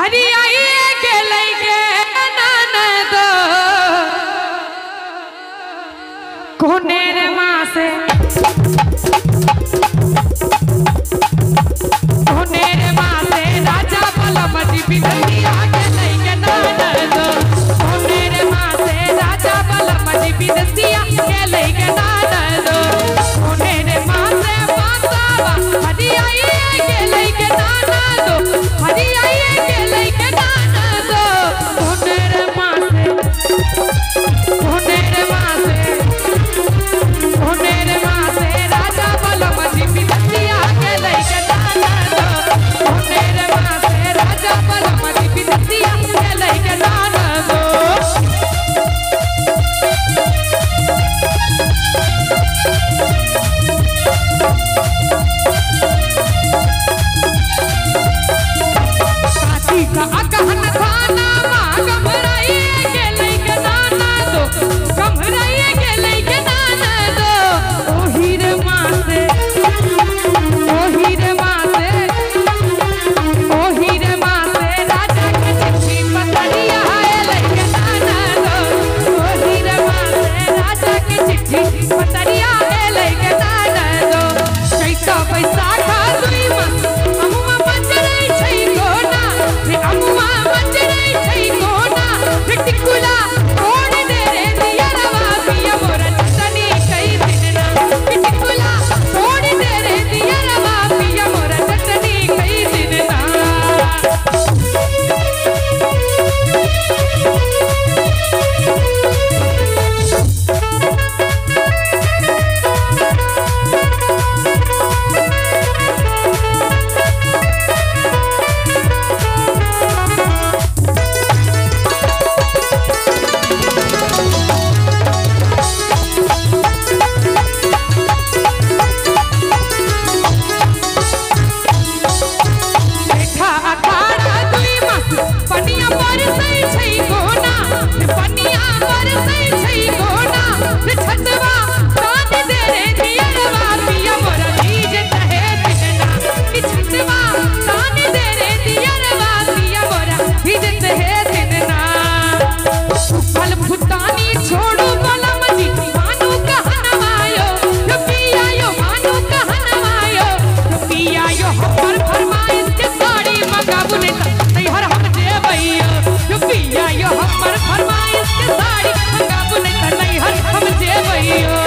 हरियाई के लइके ननद कोनेर माँ से राजा बलमजी बिदसिया के लइके ननद कोनेर माँ से राजा बलमजी बिदसिया के लइके ननद कोनेर माँ से बासावा हरियाई के लइके ननद हरियाई के लइके ननद कोनेर माँ से राजा बलमजी बिदसिया के लइके ननद कोनेर माँ से राजा बलमजी बिदसिया के लइके ननद का अगहन थाना माँ गमराई के लइके ननद गमराई के लइके ननद ओही रे माँ से राजा के चिट्ठी पतरिया लइके ननद ओही रे माँ से राजा के चिट्ठी पतरिया लइके ननद चैता बैसाख दुई मास अमुआ बजरै छै कोना रे अमुआ बजरै छै कोना रे टिकुला तोड़ दे रे दियरवा पिया मोरा चटनी कई दिन ना टिकुला तोड़ दे रे दियरवा पिया मोरा चटनी कई दिन ना पनिया बरसै छै कोना रे पनिया बरसै छै कोना रे छतवा काट दे रे दियरवा पिया मोरा भीज तहे दिना कि छतवा काट दे रे दियरवा पिया मोरा भीज तहे दिना फल फुटानी छोड़ू बलमजी मानू कहनवायो जो पिया यो मानू कहनवायो जो पिया यो हमर फरमाइश के साड़ी मंगाबू ने तैहर हम देबैयो जो पिया यो हमर फरमाइश के साड़ी मंगाबू ने तैहर हम देबैयो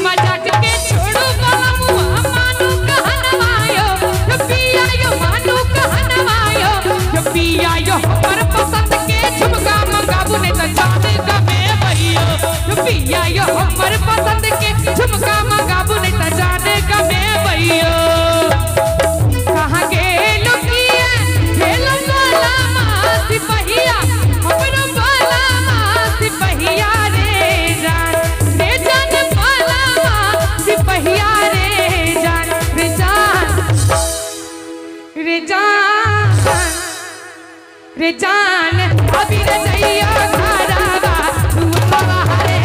मजाक के छोड़ो बलमुआ मानू कहनवायो जो पिया यो मानू कहनवायो जो पिया यो हमर पसंद के झुमका मंगाबू ने त जाने गमे भइयो जो पिया यो हमर पसंद के झुमका मंगाबू ने त जाने गमे भइयो कहां गेलो किए गेलो बाला मासी पहिया हमरो बाला मासी पहिया रे जान सिपहिया रे जान अभी रे जइया घरवा दुआवा रे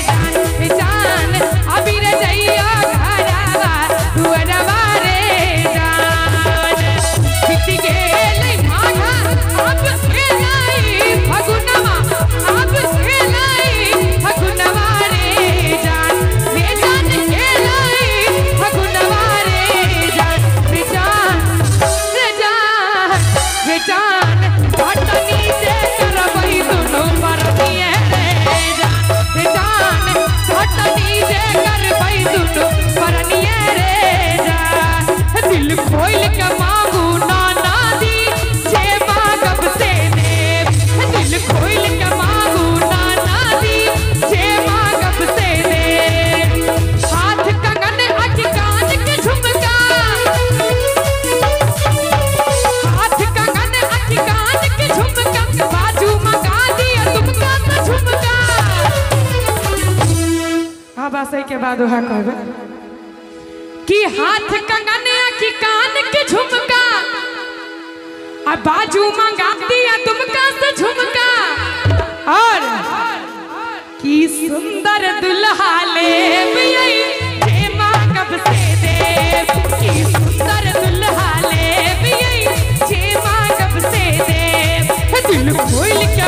जान रे जान अभी रे जइया घरवा दुआवा रे जान बीत गेल माघा अब खेलाई फगुनवा अब खेलाई फगुनवा रे जान खेलाई फगुनवा रे जान रे जान पटनी से करबई दुनो बरती सही के बाद वह कहबे कि हाथ कंगन की कान के झुमका अब बाजू मंगा दिया तुमका से झुमका और कि सुंदर दुल्हा ले कब से दे कि सुंदर दुल्हा ले कब से दे दिल खोल के